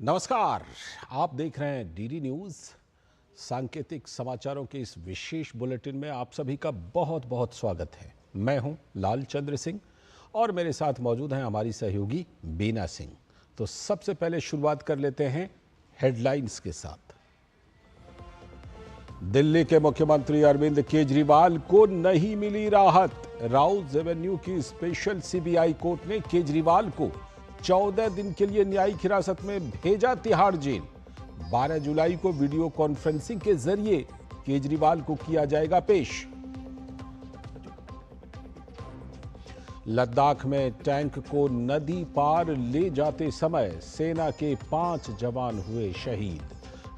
नमस्कार, आप देख रहे हैं डीडी न्यूज। सांकेतिक समाचारों के इस विशेष बुलेटिन में आप सभी का बहुत बहुत स्वागत है। मैं हूं लालचंद्र सिंह और मेरे साथ मौजूद हैं हमारी सहयोगी बीना सिंह। तो सबसे पहले शुरुआत कर लेते हैं हेडलाइंस के साथ। दिल्ली के मुख्यमंत्री अरविंद केजरीवाल को नहीं मिली राहत। राउज एवेन्यू की स्पेशल सीबीआई कोर्ट ने केजरीवाल को 14 दिन के लिए न्यायिक हिरासत में भेजा तिहाड़ जेल। 12 जुलाई को वीडियो कॉन्फ्रेंसिंग के जरिए केजरीवाल को किया जाएगा पेश। लद्दाख में टैंक को नदी पार ले जाते समय सेना के 5 जवान हुए शहीद।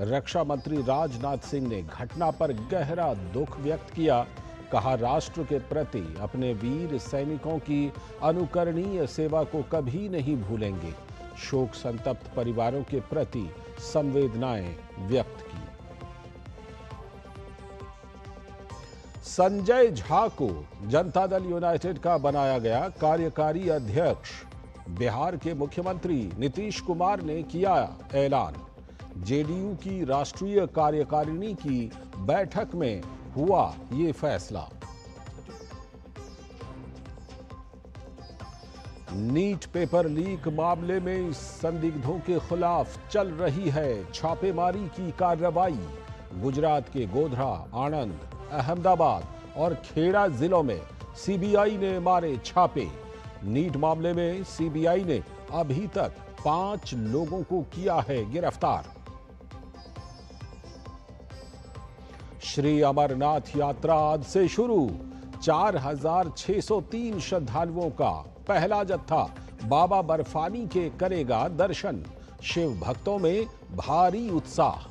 रक्षा मंत्री राजनाथ सिंह ने घटना पर गहरा दुख व्यक्त किया। कहा, राष्ट्र के प्रति अपने वीर सैनिकों की अनुकरणीय सेवा को कभी नहीं भूलेंगे। शोक संतप्त परिवारों के प्रति संवेदनाएं व्यक्त की। संजय झा को जनता दल यूनाइटेड का बनाया गया कार्यकारी अध्यक्ष। बिहार के मुख्यमंत्री नीतीश कुमार ने किया ऐलान। जेडीयू की राष्ट्रीय कार्यकारिणी की बैठक में हुआ ये फैसला। नीट पेपर लीक मामले में संदिग्धों के खिलाफ चल रही है छापेमारी की कार्रवाई। गुजरात के गोधरा, आणंद, अहमदाबाद और खेड़ा जिलों में सीबीआई ने मारे छापे। नीट मामले में सीबीआई ने अभी तक 5 लोगों को किया है गिरफ्तार। श्री अमरनाथ यात्रा आज से शुरू। 4,603 श्रद्धालुओं का पहला जत्था बाबा बर्फानी के करेगा दर्शन। शिव भक्तों में भारी उत्साह।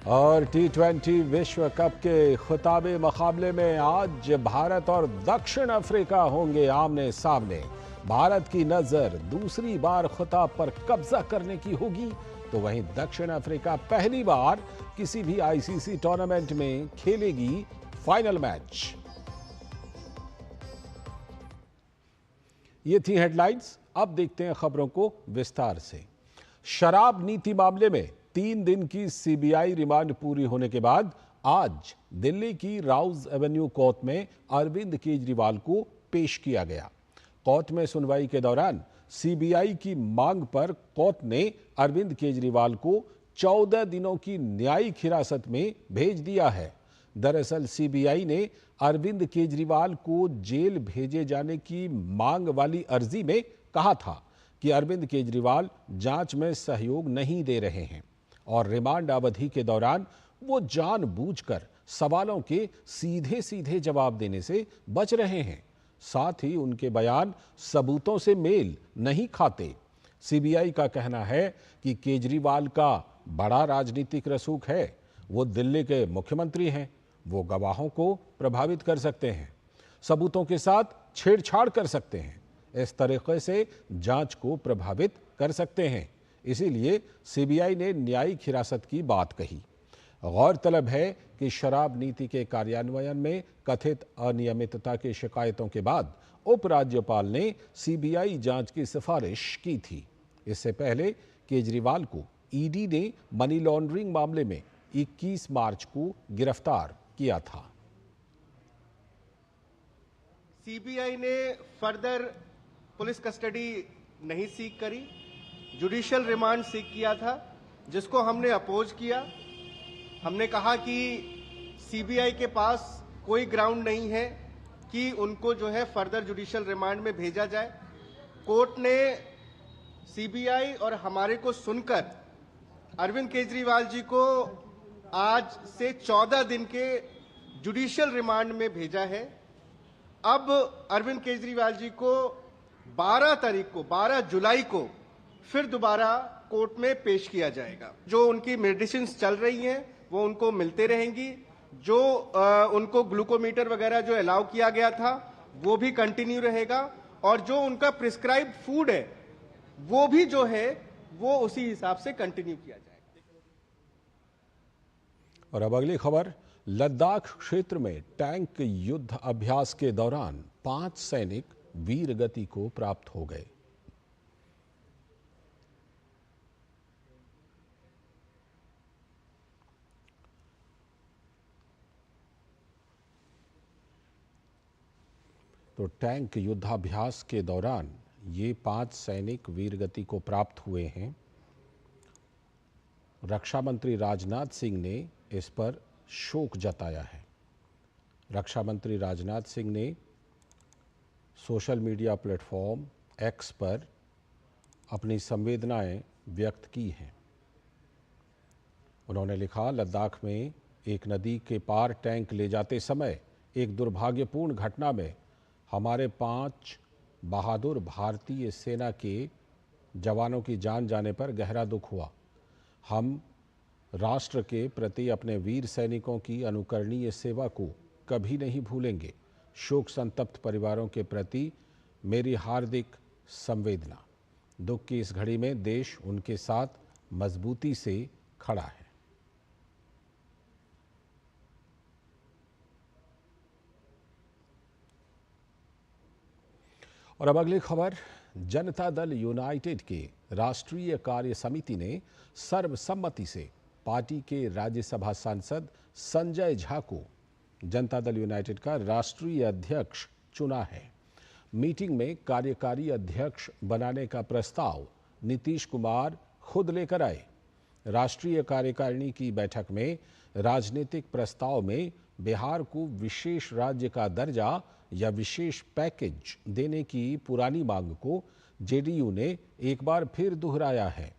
और T20 विश्व कप के खिताबे मुकाबले में आज भारत और दक्षिण अफ्रीका होंगे आमने सामने। भारत की नजर दूसरी बार खिताब पर कब्जा करने की होगी, तो वहीं दक्षिण अफ्रीका पहली बार किसी भी आईसीसी टूर्नामेंट में खेलेगी फाइनल मैच। ये थी हेडलाइंस। अब देखते हैं खबरों को विस्तार से। शराब नीति मामले में 3 दिन की सीबीआई रिमांड पूरी होने के बाद आज दिल्ली की राउज एवेन्यू कोर्ट में अरविंद केजरीवाल को पेश किया गया। कोर्ट में सुनवाई के दौरान सीबीआई की मांग पर कोर्ट ने अरविंद केजरीवाल को 14 दिनों की न्यायिक हिरासत में भेज दिया है। दरअसल सीबीआई ने अरविंद केजरीवाल को जेल भेजे जाने की मांग वाली अर्जी में कहा था कि अरविंद केजरीवाल जांच में सहयोग नहीं दे रहे हैं और रिमांड अवधि के दौरान वो जानबूझकर सवालों के सीधे सीधे जवाब देने से बच रहे हैं। साथ ही उनके बयान सबूतों से मेल नहीं खाते। सीबीआई का कहना है कि केजरीवाल का बड़ा राजनीतिक रसूख है। वो दिल्ली के मुख्यमंत्री हैं। वो गवाहों को प्रभावित कर सकते हैं, सबूतों के साथ छेड़छाड़ कर सकते हैं, इस तरीके से जांच को प्रभावित कर सकते हैं। इसीलिए सीबीआई ने न्यायिक हिरासत की बात कही। गौरतलब है कि शराब नीति के कार्यान्वयन में कथित अनियमितता की शिकायतों के बाद उपराज्यपाल ने सीबीआई जांच की सिफारिश की थी। इससे पहले केजरीवाल को ईडी ने मनी लॉन्ड्रिंग मामले में 21 मार्च को गिरफ्तार किया था। सीबीआई ने फर्दर पुलिस कस्टडी नहीं सीक करी, जुडिशियल रिमांड सीक किया था, जिसको हमने अपोज किया। हमने कहा कि सीबीआई के पास कोई ग्राउंड नहीं है कि उनको जो है फर्दर जुडिशियल रिमांड में भेजा जाए। कोर्ट ने सीबीआई और हमारे को सुनकर अरविंद केजरीवाल जी को आज से 14 दिन के जुडिशियल रिमांड में भेजा है। अब अरविंद केजरीवाल जी को 12 जुलाई को फिर दोबारा कोर्ट में पेश किया जाएगा। जो उनकी मेडिसिन चल रही हैं वो उनको मिलते रहेंगी। जो उनको ग्लूकोमीटर वगैरह जो अलाउ किया गया था वो भी कंटिन्यू रहेगा, और जो उनका प्रिस्क्राइब्ड फूड है वो भी जो है वो उसी हिसाब से कंटिन्यू किया जाएगा। और अब अगली खबर, लद्दाख क्षेत्र में टैंक युद्ध अभ्यास के दौरान 5 सैनिक वीर गति को प्राप्त हो गए। तो टैंक युद्धाभ्यास के दौरान ये 5 सैनिक वीरगति को प्राप्त हुए हैं। रक्षा मंत्री राजनाथ सिंह ने इस पर शोक जताया है। रक्षा मंत्री राजनाथ सिंह ने सोशल मीडिया प्लेटफॉर्म एक्स पर अपनी संवेदनाएं व्यक्त की हैं। उन्होंने लिखा, लद्दाख में एक नदी के पार टैंक ले जाते समय एक दुर्भाग्यपूर्ण घटना में हमारे 5 बहादुर भारतीय सेना के जवानों की जान जाने पर गहरा दुख हुआ। हम राष्ट्र के प्रति अपने वीर सैनिकों की अनुकरणीय सेवा को कभी नहीं भूलेंगे। शोक संतप्त परिवारों के प्रति मेरी हार्दिक संवेदना। दुख की इस घड़ी में देश उनके साथ मजबूती से खड़ा है। और अब अगली खबर, जनता दल यूनाइटेड के राष्ट्रीय कार्य समिति ने सर्वसम्मति से पार्टी के राज्यसभा सांसद संजय झा को जनता दल यूनाइटेड का राष्ट्रीय अध्यक्ष चुना है। मीटिंग में कार्यकारी अध्यक्ष बनाने का प्रस्ताव नीतीश कुमार खुद लेकर आए। राष्ट्रीय कार्यकारिणी की बैठक में राजनीतिक प्रस्ताव में बिहार को विशेष राज्य का दर्जा या विशेष पैकेज देने की पुरानी मांग को जेडीयू ने एक बार फिर दोहराया है।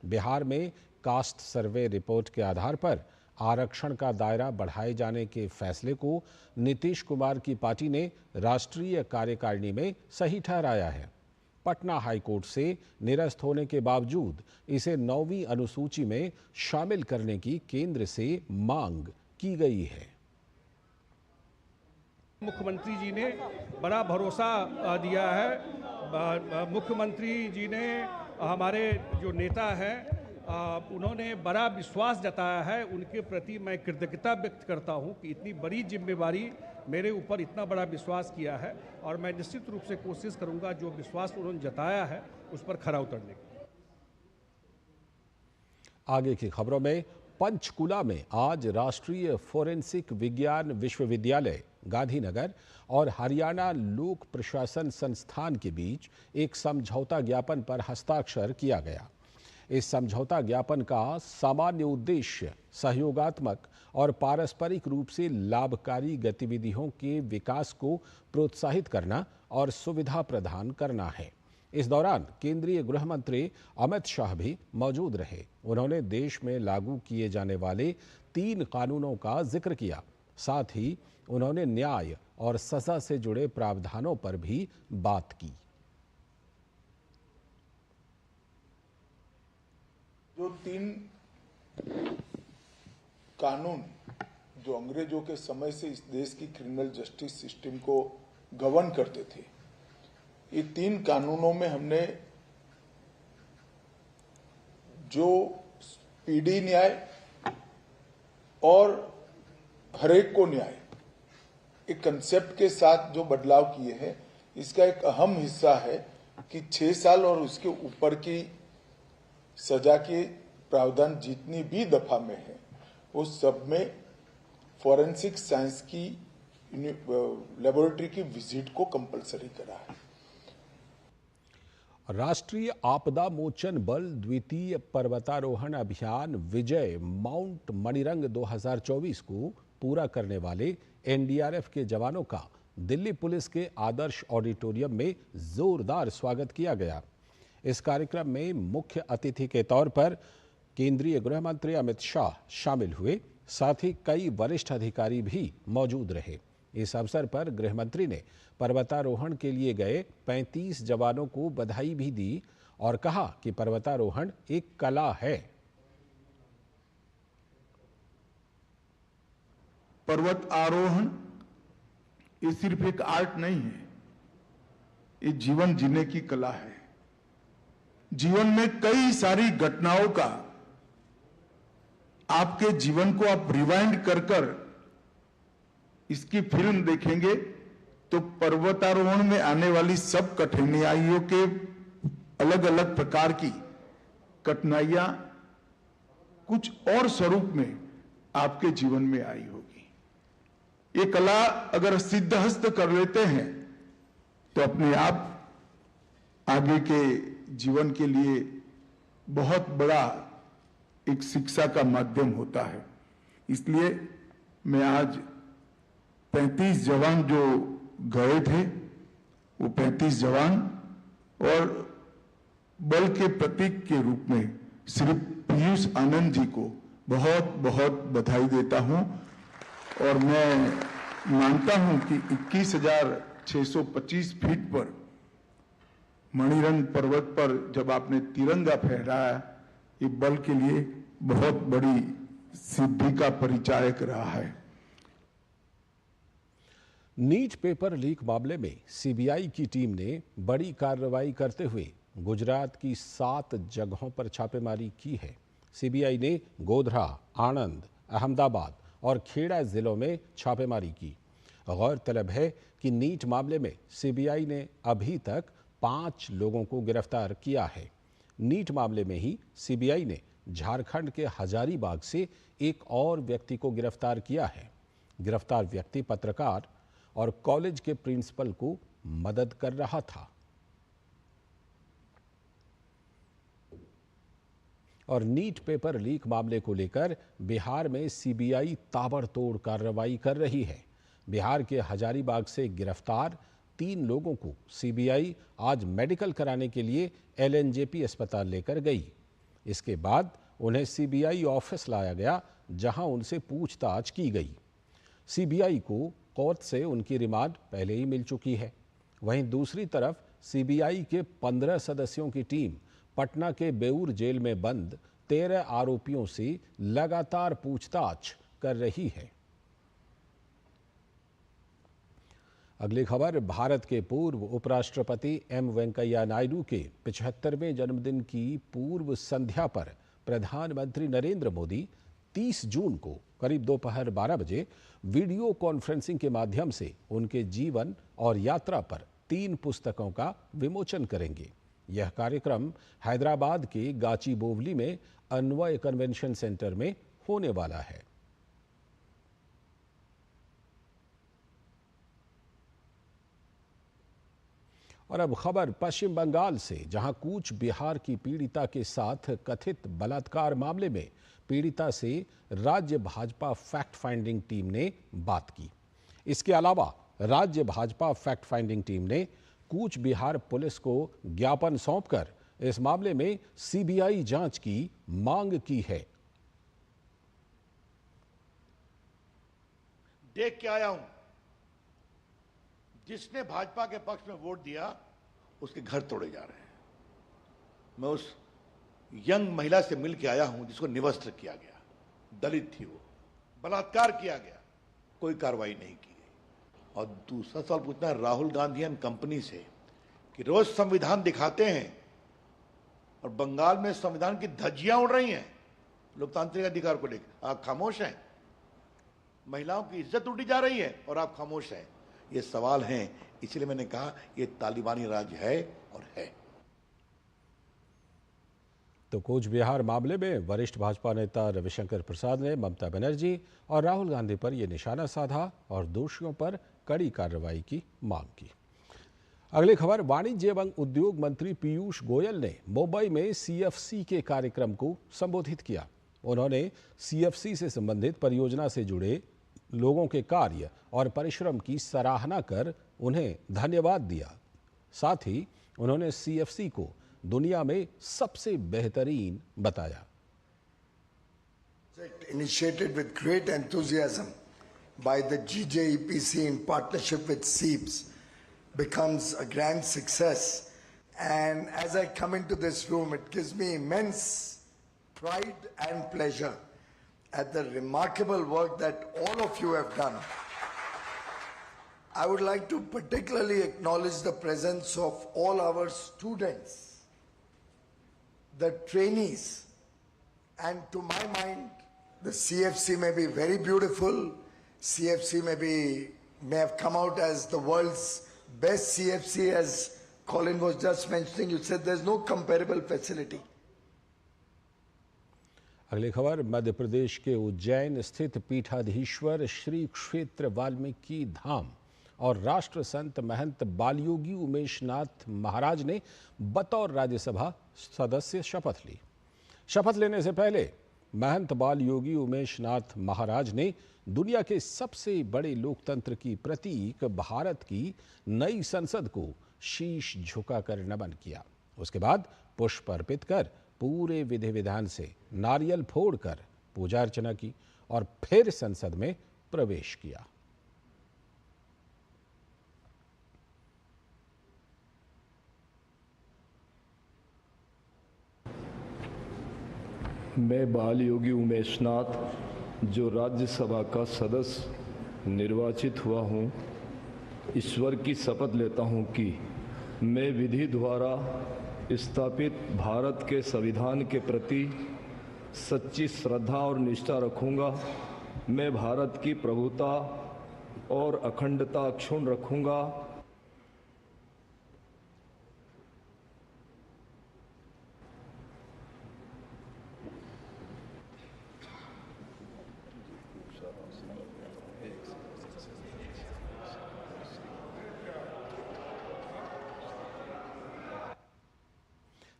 बिहार में कास्ट सर्वे रिपोर्ट के आधार पर आरक्षण का दायरा बढ़ाए जाने के फैसले को नीतीश कुमार की पार्टी ने राष्ट्रीय कार्यकारिणी में सही ठहराया है। पटना हाईकोर्ट से निरस्त होने के बावजूद इसे 9वीं अनुसूची में शामिल करने की केंद्र से मांग की गई है। मुख्यमंत्री जी ने बड़ा भरोसा दिया है। मुख्यमंत्री जी ने हमारे जो नेता हैं उन्होंने बड़ा विश्वास जताया है। उनके प्रति मैं कृतज्ञता व्यक्त करता हूं कि इतनी बड़ी जिम्मेवारी मेरे ऊपर इतना बड़ा विश्वास किया है और मैं निश्चित रूप से कोशिश करूंगा जो विश्वास उन्होंने जताया है उस पर खरा उतरने की। आगे की खबरों में, पंचकुला में आज राष्ट्रीय फोरेंसिक विज्ञान विश्वविद्यालय गांधीनगर और हरियाणा लोक प्रशासन संस्थान के बीच एक समझौता ज्ञापन पर हस्ताक्षर किया गया। इस समझौता ज्ञापन का सामान्य उद्देश्य सहयोगात्मक और पारस्परिक रूप से लाभकारी गतिविधियों के विकास को प्रोत्साहित करना और सुविधा प्रदान करना है। इस दौरान केंद्रीय गृह मंत्री अमित शाह भी मौजूद रहे। उन्होंने देश में लागू किए जाने वाले 3 कानूनों का जिक्र किया। साथ ही उन्होंने न्याय और सजा से जुड़े प्रावधानों पर भी बात की। जो 3 कानून जो अंग्रेजों के समय से इस देश की क्रिमिनल जस्टिस सिस्टम को गवर्न करते थे, ये 3 कानूनों में हमने जो पीढ़ी न्याय और हरेक को न्याय एक कंसेप्ट के साथ जो बदलाव किए हैं, इसका एक अहम हिस्सा है कि 6 साल और उसके ऊपर की सजा के प्रावधान जितनी भी दफा में है उस सब में फॉरेंसिक साइंस की लेबोरेटरी की विजिट को कंपलसरी करा है। राष्ट्रीय आपदा मोचन बल द्वितीय पर्वतारोहण अभियान विजय माउंट मणिरंग 2024 को पूरा करने वाले एनडीआरएफ के जवानों का दिल्ली पुलिस के आदर्श ऑडिटोरियम में जोरदार स्वागत किया गया। इस कार्यक्रम में मुख्य अतिथि के तौर पर केंद्रीय गृह मंत्री अमित शाह शामिल हुए। साथ ही कई वरिष्ठ अधिकारी भी मौजूद रहे। इस अवसर पर गृह मंत्री ने पर्वतारोहण के लिए गए 35 जवानों को बधाई भी दी और कहा कि पर्वतारोहण एक कला है। पर्वत आरोहण ये सिर्फ एक आर्ट नहीं है, ये जीवन जीने की कला है। जीवन में कई सारी घटनाओं का आपके जीवन को आप रिवाइंड कर कर इसकी फिल्म देखेंगे तो पर्वतारोहण में आने वाली सब कठिनाइयों के अलग अलग प्रकार की कठिनाइयां कुछ और स्वरूप में आपके जीवन में आई होगी। ये कला अगर सिद्धहस्त कर लेते हैं तो अपने आप आगे के जीवन के लिए बहुत बड़ा एक शिक्षा का माध्यम होता है। इसलिए मैं आज 35 जवान जो गए थे वो 35 जवान और बल के प्रतीक के रूप में श्री पीयूष आनंद जी को बहुत बहुत बधाई देता हूं और मैं मानता हूं कि 21,625 फीट पर मणिरंग पर्वत पर जब आपने तिरंगा फहराया ये बल के लिए बहुत बड़ी सिद्धि का परिचायक रहा है। नीट पेपर लीक मामले में सीबीआई की टीम ने बड़ी कार्रवाई करते हुए गुजरात की 7 जगहों पर छापेमारी की है। सीबीआई ने गोधरा, आणंद, अहमदाबाद और खेड़ा जिलों में छापेमारी की। गौरतलब है कि नीट मामले में सीबीआई ने अभी तक 5 लोगों को गिरफ्तार किया है। नीट मामले में ही सीबीआई ने झारखंड के हजारीबाग से एक और व्यक्ति को गिरफ्तार किया है। गिरफ्तार व्यक्ति पत्रकार और कॉलेज के प्रिंसिपल को मदद कर रहा था। और नीट पेपर लीक मामले को लेकर बिहार में सीबीआई ताबड़तोड़ कार्रवाई कर रही है। बिहार के हजारीबाग से गिरफ्तार 3 लोगों को सीबीआई आज मेडिकल कराने के लिए एलएनजेपी अस्पताल लेकर गई। इसके बाद उन्हें सीबीआई ऑफिस लाया गया, जहां उनसे पूछताछ की गई। सीबीआई को कोर्ट से उनकी रिमांड पहले ही मिल चुकी है। वहीं दूसरी तरफ सीबीआई के 15 सदस्यों की टीम पटना के बेऊर जेल में बंद 13 आरोपियों से लगातार पूछताछ कर रही है। अगली खबर, भारत के पूर्व उपराष्ट्रपति एम वेंकैया नायडू के 75वें जन्मदिन की पूर्व संध्या पर प्रधानमंत्री नरेंद्र मोदी 30 जून को करीब दोपहर 12 बजे वीडियो कॉन्फ्रेंसिंग के माध्यम से उनके जीवन और यात्रा पर 3 पुस्तकों का विमोचन करेंगे। यह कार्यक्रम हैदराबाद के गाचीबोवली में अन्वय कन्वेंशन सेंटर में होने वाला है। और अब खबर पश्चिम बंगाल से, जहां कूच बिहार की पीड़िता के साथ कथित बलात्कार मामले में पीड़िता से राज्य भाजपा फैक्ट फाइंडिंग टीम ने बात की। इसके अलावा राज्य भाजपा फैक्ट फाइंडिंग टीम ने कूच बिहार पुलिस को ज्ञापन सौंपकर इस मामले में सीबीआई जांच की मांग की है। देख के आया हूं, जिसने भाजपा के पक्ष में वोट दिया उसके घर तोड़े जा रहे हैं। मैं उस यंग महिला से मिल के आया हूं जिसको निवस्त्र किया गया, दलित थी वो, बलात्कार किया गया, कोई कार्रवाई नहीं की गई। और दूसरा सवाल पूछना है राहुल गांधी एंड कंपनी से कि रोज संविधान दिखाते हैं और बंगाल में संविधान की धज्जियां उड़ रही हैं लोकतांत्रिक अधिकार को लेकर, आप खामोश हैं। महिलाओं की इज्जत उठी जा रही है और आप खामोश हैं। ये सवाल हैं, इसलिए मैंने कहा ये तालिबानी राज है और है। तो कूच बिहार मामले में वरिष्ठ भाजपा नेता रविशंकर प्रसाद ने ममता बनर्जी और राहुल गांधी पर यह निशाना साधा और दोषियों पर कड़ी कार्रवाई की मांग की। अगली खबर, वाणिज्य एवं उद्योग मंत्री पीयूष गोयल ने मुंबई में सीएफसी के कार्यक्रम को संबोधित किया। उन्होंने सीएफसी से संबंधित परियोजना से जुड़े लोगों के कार्य और परिश्रम की सराहना कर उन्हें धन्यवाद दिया। साथ ही उन्होंने सीएफसी को दुनिया में सबसे बेहतरीन बताया। Initiated with great enthusiasm by the GJEPC in partnership with SEEPS becomes a grand success. And as I come into this room, it gives me immense pride and pleasure at the remarkable work that all of you have done. I would like to particularly acknowledge the presence of all our students, the trainees, and to my mind, The CFC may be very beautiful. CFC may have come out as the world's best CFC, as Colin was just mentioning. You said there's no comparable facility. अगली खबर मध्य प्रदेश के उज्जैन स्थित पीठाधीश्वर श्री क्षेत्र वाल्मीकि धाम और राष्ट्र संत महंत बालयोगी उमेशनाथ महाराज ने बतौर राज्यसभा सदस्य शपथ ली। शपथ लेने से पहले महंत बालयोगी उमेशनाथ महाराज ने दुनिया के सबसे बड़े लोकतंत्र की प्रतीक भारत की नई संसद को शीश झुकाकर नमन किया। उसके बाद पुष्प अर्पित कर पूरे विधि विधान से नारियल फोड़कर पूजा अर्चना की और फिर संसद में प्रवेश किया। मैं बालयोगी उमेशनाथ जो राज्यसभा का सदस्य निर्वाचित हुआ हूँ, ईश्वर की शपथ लेता हूँ कि मैं विधि द्वारा स्थापित भारत के संविधान के प्रति सच्ची श्रद्धा और निष्ठा रखूँगा। मैं भारत की प्रभुता और अखंडता अक्षुण्ण रखूँगा।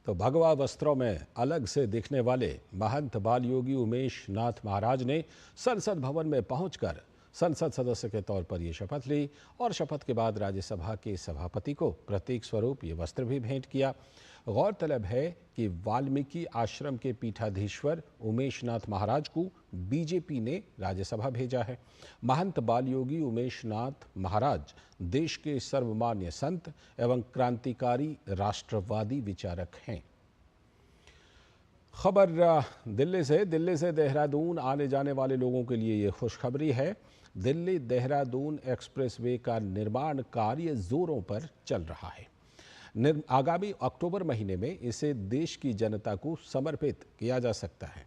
तो भगवा वस्त्रों में अलग से दिखने वाले महंत बालयोगी उमेशनाथ महाराज ने संसद भवन में पहुंचकर संसद सदस्य के तौर पर ये शपथ ली और शपथ के बाद राज्यसभा के सभापति को प्रतीक स्वरूप ये वस्त्र भी भेंट किया। गौरतलब है कि वाल्मीकि आश्रम के पीठाधीश्वर उमेशनाथ महाराज को बीजेपी ने राज्यसभा भेजा है। महंत बालयोगी उमेशनाथ महाराज देश के सर्वमान्य संत एवं क्रांतिकारी राष्ट्रवादी विचारक हैं। खबर दिल्ली से देहरादून आने जाने वाले लोगों के लिए ये खुशखबरी है। दिल्ली देहरादून एक्सप्रेसवे का निर्माण कार्य जोरों पर चल रहा है। आगामी अक्टूबर महीने में इसे देश की जनता को समर्पित किया जा सकता है।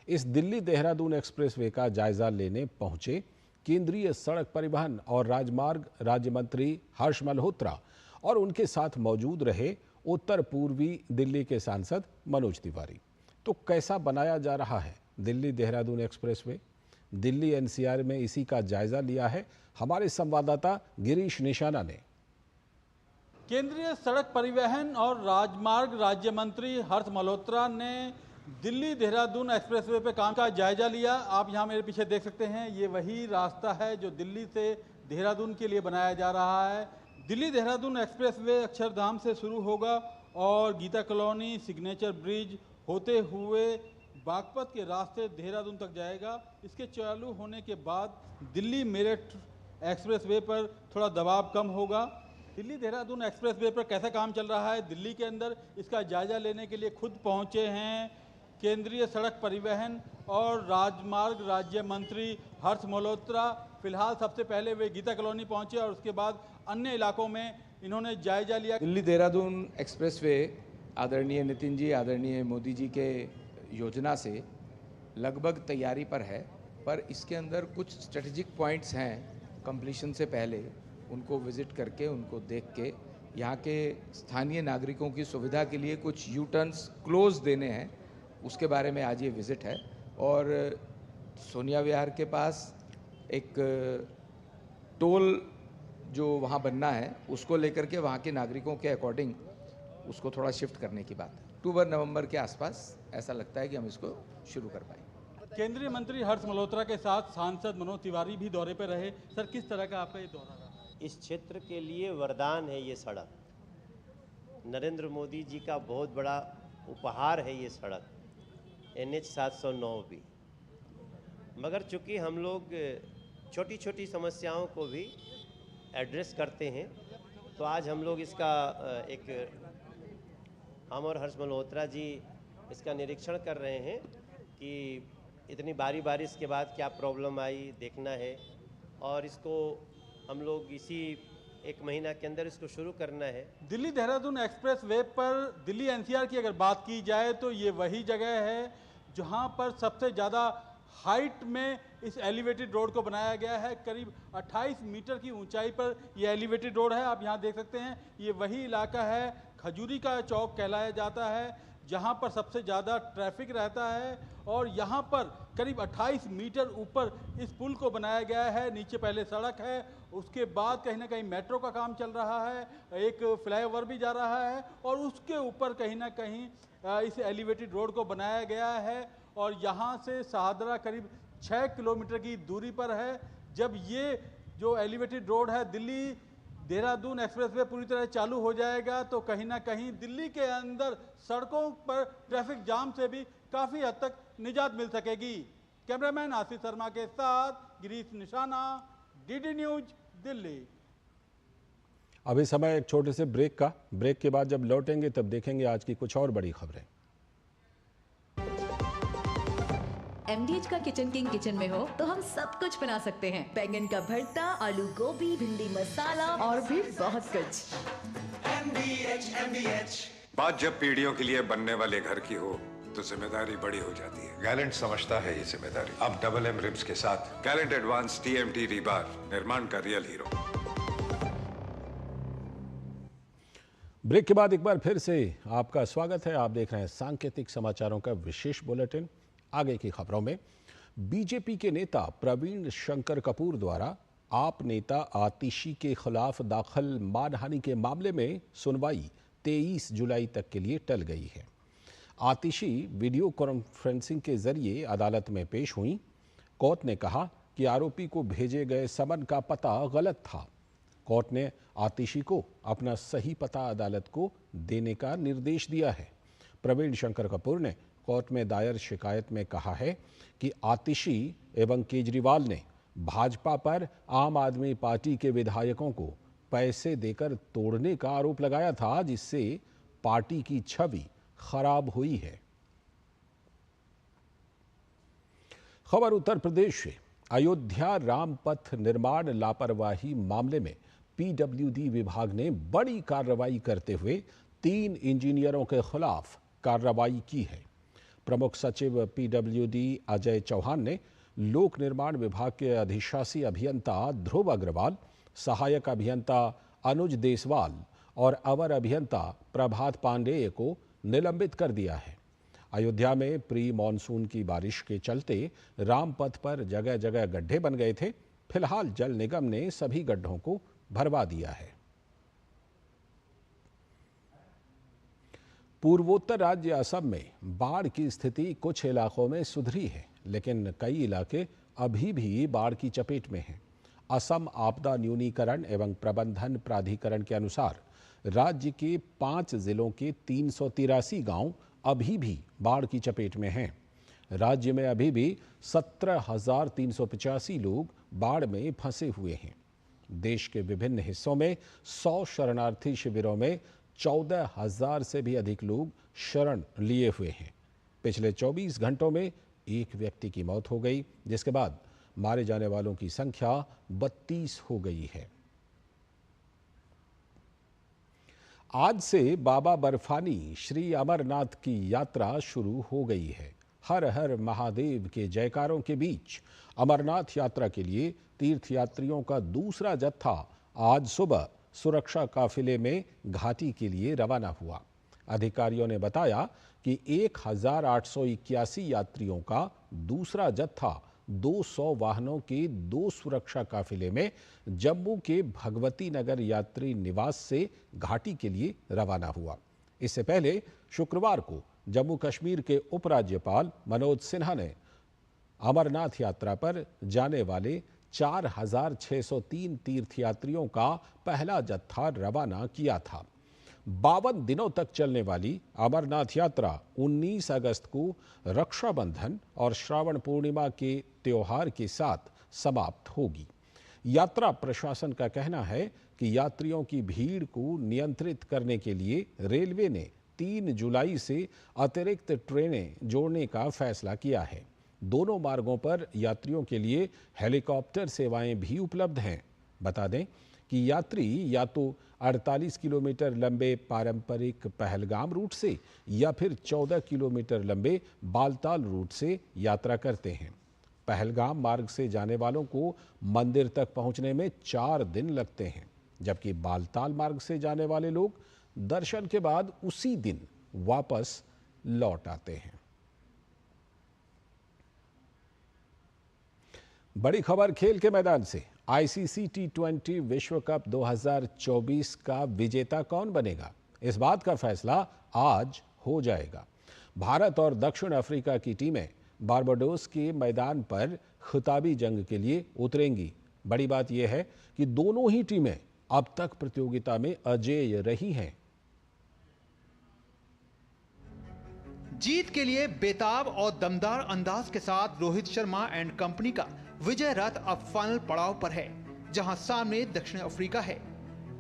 इस दिल्ली देहरादून एक्सप्रेसवे का जायजा लेने पहुंचे केंद्रीय सड़क परिवहन और राजमार्ग राज्य मंत्री हर्ष मल्होत्रा और उनके साथ मौजूद रहे उत्तर पूर्वी दिल्ली के सांसद मनोज तिवारी। तो कैसा बनाया जा रहा है दिल्ली देहरादून एक्सप्रेसवे? दिल्ली एनसीआर में इसी का जायजा लिया है हमारे संवाददाता गिरीश निशाना ने। केंद्रीय सड़क परिवहन और राजमार्ग राज्य मंत्री हर्ष मल्होत्रा ने दिल्ली देहरादून एक्सप्रेसवे पे काम का जायजा लिया। आप यहां मेरे पीछे देख सकते हैं, ये वही रास्ता है जो दिल्ली से देहरादून के लिए बनाया जा रहा है। दिल्ली देहरादून एक्सप्रेसवे अक्षरधाम से शुरू होगा और गीता कॉलोनी, सिग्नेचर ब्रिज होते हुए बागपत के रास्ते देहरादून तक जाएगा। इसके चालू होने के बाद दिल्ली मेरठ एक्सप्रेसवे पर थोड़ा दबाव कम होगा। दिल्ली देहरादून एक्सप्रेसवे पर कैसा काम चल रहा है दिल्ली के अंदर, इसका जायजा लेने के लिए खुद पहुंचे हैं केंद्रीय सड़क परिवहन और राजमार्ग राज्य मंत्री हर्ष मल्होत्रा। फिलहाल सबसे पहले वे गीता कॉलोनी पहुंचे और उसके बाद अन्य इलाकों में इन्होंने जायजा लिया। दिल्ली देहरादून एक्सप्रेसवे आदरणीय नितिन जी, आदरणीय मोदी जी के योजना से लगभग तैयारी पर है, पर इसके अंदर कुछ स्ट्रेटेजिक पॉइंट्स हैं कंप्लीशन से पहले, उनको विजिट करके उनको देख के यहाँ के स्थानीय नागरिकों की सुविधा के लिए कुछ यू टर्न्स क्लोज देने हैं, उसके बारे में आज ये विज़िट है। और सोनिया विहार के पास एक टोल जो वहाँ बनना है उसको लेकर के वहाँ के नागरिकों के अकॉर्डिंग उसको थोड़ा शिफ्ट करने की बात है। अक्टूबर नवंबर के आसपास ऐसा लगता है कि हम इसको शुरू कर पाएंगे। केंद्रीय मंत्री हर्ष मल्होत्रा के साथ सांसद मनोज तिवारी भी दौरे पर रहे। सर, किस तरह का आपका ये दौरा रहा? इस क्षेत्र के लिए वरदान है ये सड़क। नरेंद्र मोदी जी का बहुत बड़ा उपहार है ये सड़क, NH 709 भी। मगर चूंकि हम लोग छोटी छोटी समस्याओं को भी एड्रेस करते हैं, तो आज हम लोग इसका हम और हर्ष मल्होत्रा जी इसका निरीक्षण कर रहे हैं कि इतनी भारी बारिश के बाद क्या प्रॉब्लम आई, देखना है और इसको हम लोग इसी एक महीना के अंदर इसको शुरू करना है। दिल्ली देहरादून एक्सप्रेस वे पर दिल्ली एनसीआर की अगर बात की जाए तो ये वही जगह है जहां पर सबसे ज़्यादा हाइट में इस एलिवेटेड रोड को बनाया गया है। करीब 28 मीटर की ऊंचाई पर यह एलिवेटेड रोड है। आप यहाँ देख सकते हैं, ये वही इलाका है, खजूरी का चौक कहलाया जाता है, जहाँ पर सबसे ज़्यादा ट्रैफिक रहता है। और यहाँ पर करीब 28 मीटर ऊपर इस पुल को बनाया गया है। नीचे पहले सड़क है, उसके बाद कहीं ना कहीं मेट्रो का काम चल रहा है, एक फ्लाईओवर भी जा रहा है, और उसके ऊपर कहीं ना कहीं इस एलिवेटेड रोड को बनाया गया है। और यहाँ से शाहदरा करीब 6 किलोमीटर की दूरी पर है। जब ये जो एलिवेटेड रोड है दिल्ली देहरादून एक्सप्रेसवे पूरी तरह चालू हो जाएगा तो कहीं ना कहीं दिल्ली के अंदर सड़कों पर ट्रैफिक जाम से भी काफ़ी हद तक निजात मिल सकेगी। कैमरामैन आशीष शर्मा के साथ गिरीश निशाना, डीडी न्यूज, दिल्ली। अभी समय एक छोटे से ब्रेक का। ब्रेक के बाद जब लौटेंगे तब देखेंगे आज की कुछ और बड़ी खबरें। MDH का किचन किंग किचन में हो तो हम सब कुछ बना सकते हैं। बैंगन का भरता, आलू गोभी, भिंडी मसाला और भी बहुत कुछ। MDH। बात जब पीढ़ियों के लिए बनने वाले घर की हो तो जिम्मेदारी बड़ी हो जाती है। गैलेंट समझता है ये जिम्मेदारी। अब डबल M रिब्स के साथ गैलेंट एडवांस TMT रीबार, निर्माण का रियल हीरो। ब्रेक के बाद एक बार फिर से आपका स्वागत है। आप देख रहे हैं सांकेतिक समाचारों का विशेष बुलेटिन। आगे की खबरों में, बीजेपी के नेता प्रवीण शंकर कपूर द्वारा आप नेता आतिशी के खिलाफ दाखिल मानहानि के मामले में सुनवाई 23 जुलाई तक के लिए टल गई है। आतिशी वीडियो कॉन्फ्रेंसिंग के जरिए अदालत में पेश हुई। कोर्ट ने कहा कि आरोपी को भेजे गए समन का पता गलत था। कोर्ट ने आतिशी को अपना सही पता अदालत को देने का निर्देश दिया है। प्रवीण शंकर कपूर ने कोर्ट में दायर शिकायत में कहा है कि आतिशी एवं केजरीवाल ने भाजपा पर आम आदमी पार्टी के विधायकों को पैसे देकर तोड़ने का आरोप लगाया था, जिससे पार्टी की छवि खराब हुई है। खबर उत्तर प्रदेश से। अयोध्या राम पथ निर्माण लापरवाही मामले में PWD विभाग ने बड़ी कार्रवाई करते हुए 3 इंजीनियरों के खिलाफ कार्रवाई की है। प्रमुख सचिव PWD अजय चौहान ने लोक निर्माण विभाग के अधिशासी अभियंता ध्रुव अग्रवाल, सहायक अभियंता अनुज देसवाल और अवर अभियंता प्रभात पांडेय को निलंबित कर दिया है। अयोध्या में प्री मानसून की बारिश के चलते रामपथ पर जगह जगह गड्ढे बन गए थे। फिलहाल जल निगम ने सभी गड्ढों को भरवा दिया है। पूर्वोत्तर राज्य असम में बाढ़ की स्थिति कुछ इलाकों में सुधरी है, लेकिन कई इलाके अभी भी बाढ़ की चपेट में हैं। असम आपदा न्यूनीकरण एवं प्रबंधन प्राधिकरण के अनुसार राज्य के 5 जिलों के 383 गांव अभी भी बाढ़ की चपेट में हैं। राज्य में अभी भी 17,385 लोग बाढ़ में फंसे हुए हैं। देश के विभिन्न हिस्सों में 100 शरणार्थी शिविरों में 14,000 से भी अधिक लोग शरण लिए हुए हैं। पिछले 24 घंटों में एक व्यक्ति की मौत हो गई, जिसके बाद मारे जाने वालों की संख्या 32 हो गई है। आज से बाबा बर्फानी श्री अमरनाथ की यात्रा शुरू हो गई है। हर हर महादेव के जयकारों के बीच अमरनाथ यात्रा के लिए तीर्थयात्रियों का दूसरा जत्था आज सुबह सुरक्षा काफिले में घाटी के लिए रवाना हुआ। अधिकारियों ने बताया कि 1,881 यात्रियों का दूसरा जत्था 200 वाहनों के 2 सुरक्षा काफिले में जम्मू के भगवती नगर यात्री निवास से घाटी के लिए रवाना हुआ। इससे पहले शुक्रवार को जम्मू कश्मीर के उपराज्यपाल मनोज सिन्हा ने अमरनाथ यात्रा पर जाने वाले 4,603 तीर्थयात्रियों का पहला जत्था रवाना किया था। 52 दिनों तक चलने वाली अमरनाथ यात्रा 19 अगस्त को रक्षाबंधन और श्रावण पूर्णिमा के त्योहार के साथ समाप्त होगी। यात्रा प्रशासन का कहना है कि यात्रियों की भीड़ को नियंत्रित करने के लिए रेलवे ने 3 जुलाई से अतिरिक्त ट्रेनें जोड़ने का फैसला किया है। दोनों मार्गों पर यात्रियों के लिए हेलीकॉप्टर सेवाएं भी उपलब्ध हैं। बता दें कि यात्री या तो 48 किलोमीटर लंबे पारंपरिक पहलगाम रूट से या फिर 14 किलोमीटर लंबे बालताल रूट से यात्रा करते हैं। पहलगाम मार्ग से जाने वालों को मंदिर तक पहुंचने में 4 दिन लगते हैं, जबकि बालताल मार्ग से जाने वाले लोग दर्शन के बाद उसी दिन वापस लौट आते हैं। बड़ी खबर खेल के मैदान से। आईसीसी T20 विश्व कप 2024 का विजेता कौन बनेगा, इस बात का फैसला आज हो जाएगा। भारत और दक्षिण अफ्रीका की टीमें बारबाडोस के मैदान पर खिताबी जंग के लिए उतरेंगी। बड़ी बात यह है कि दोनों ही टीमें अब तक प्रतियोगिता में अजेय रही हैं। जीत के लिए बेताब और दमदार अंदाज के साथ रोहित शर्मा एंड कंपनी का विजय रथ अब फाइनल पड़ाव पर है, जहां सामने दक्षिण अफ्रीका है।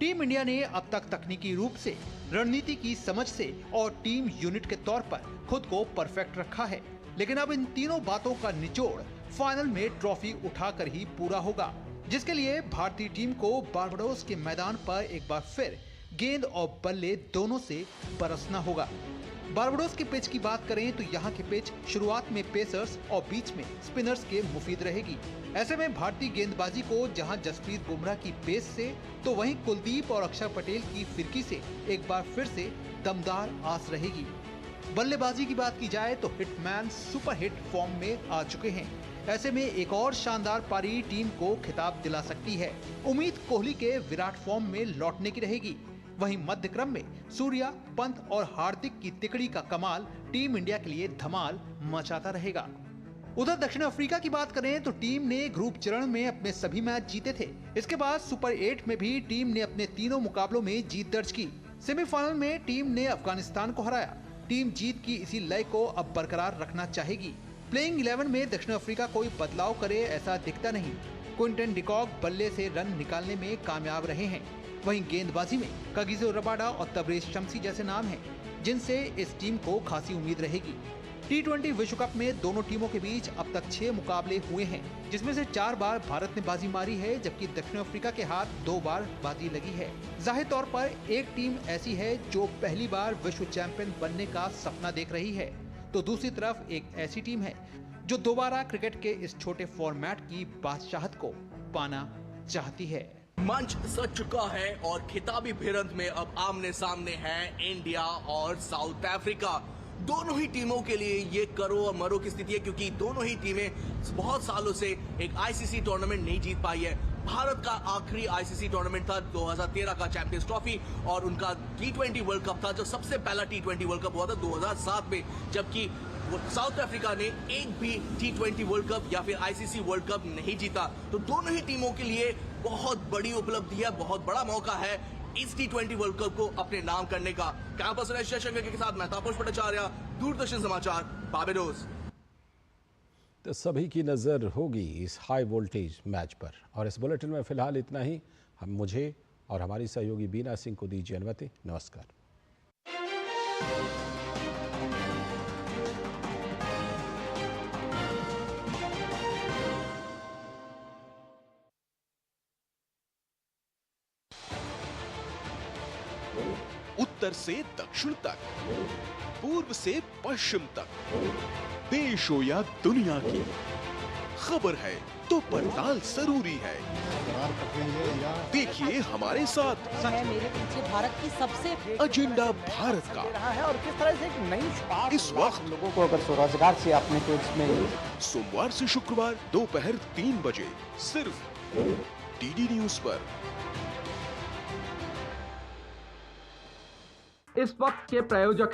टीम इंडिया ने अब तक तकनीकी रूप से, रणनीति की समझ से और टीम यूनिट के तौर पर खुद को परफेक्ट रखा है, लेकिन अब इन तीनों बातों का निचोड़ फाइनल में ट्रॉफी उठाकर ही पूरा होगा, जिसके लिए भारतीय टीम को बारबाडोस के मैदान पर एक बार फिर गेंद और बल्ले दोनों से बरसना होगा। बारबाडोस की पिच की बात करें तो यहाँ की पिच शुरुआत में पेसर्स और बीच में स्पिनर्स के मुफीद रहेगी। ऐसे में भारतीय गेंदबाजी को जहां जसप्रीत बुमराह की पेस से तो वहीं कुलदीप और अक्षर पटेल की फिरकी से एक बार फिर से दमदार आस रहेगी। बल्लेबाजी की बात की जाए तो हिटमैन सुपर हिट फॉर्म में आ चुके हैं। ऐसे में एक और शानदार पारी टीम को खिताब दिला सकती है। उम्मीद कोहली के विराट फॉर्म में लौटने की रहेगी। वहीं मध्य क्रम में सूर्या, पंत और हार्दिक की तिकड़ी का कमाल टीम इंडिया के लिए धमाल मचाता रहेगा। उधर दक्षिण अफ्रीका की बात करें तो टीम ने ग्रुप चरण में अपने सभी मैच जीते थे। इसके बाद सुपर 8 में भी टीम ने अपने तीनों मुकाबलों में जीत दर्ज की। सेमीफाइनल में टीम ने अफगानिस्तान को हराया। टीम जीत की इसी लय को अब बरकरार रखना चाहेगी। प्लेइंग 11 में दक्षिण अफ्रीका कोई बदलाव करे ऐसा दिखता नहीं। क्विंटन डिकॉक बल्ले से रन निकालने में कामयाब रहे हैं। वहीं गेंदबाजी में कागिसो रबाडा और तबरेज शम्सी जैसे नाम हैं, जिनसे इस टीम को खासी उम्मीद रहेगी। T20 विश्व कप में दोनों टीमों के बीच अब तक 6 मुकाबले हुए हैं, जिसमें से 4 बार भारत ने बाजी मारी है, जबकि दक्षिण अफ्रीका के हाथ 2 बार बाजी लगी है। जाहिर तौर पर एक टीम ऐसी है जो पहली बार विश्व चैंपियन बनने का सपना देख रही है, तो दूसरी तरफ एक ऐसी टीम है जो दोबारा क्रिकेट के इस छोटे फॉर्मेट की बादशाहत को पाना चाहती है। मंच सज चुका है और खिताबी भिड़ंत में अब आमने सामने है इंडिया और साउथ अफ्रीका। दोनों ही टीमों के लिए ये करो और मरो की स्थिति है, क्योंकि दोनों ही टीमें बहुत सालों से एक आईसीसी टूर्नामेंट नहीं जीत पाई है। भारत का आखिरी आईसीसी टूर्नामेंट था 2013 का चैंपियंस ट्रॉफी, और उनका T20 वर्ल्ड कप था जो सबसे पहला T20 वर्ल्ड कप हुआ था 2007 में, जबकि साउथ अफ्रीका ने एक भी T20 वर्ल्ड कप या फिर आईसीसी वर्ल्ड कप नहीं जीता। तो दोनों ही टीमों के लिए बहुत बड़ी उपलब्धि है, बहुत बड़ा मौका है इस T20 वर्ल्ड कप को अपने नाम करने का। कैंपस शंकर के साथ मैं तापस भट्टाचार्य, दूरदर्शन समाचार, बारबाडोस। तो सभी की नजर होगी इस हाई वोल्टेज मैच पर। और इस बुलेटिन में फिलहाल इतना ही। हम मुझे और हमारी सहयोगी बीना सिंह को दीजिए अनुमति। नमस्कार। उत्तर से दक्षिण तक, पूर्व से पश्चिम तक, देश हो या दुनिया की खबर है तो पड़ताल जरूरी है। देखिए हमारे साथ मेरे पीछे भारत की सबसे एजेंडा भारत का है और किस तरह से एक नई इस वक्त लोगों को अगर स्वरोजगार से आपने तो इसमें सोमवार से शुक्रवार दोपहर 3 बजे सिर्फ DD न्यूज पर। इस वक्त के प्रायोजक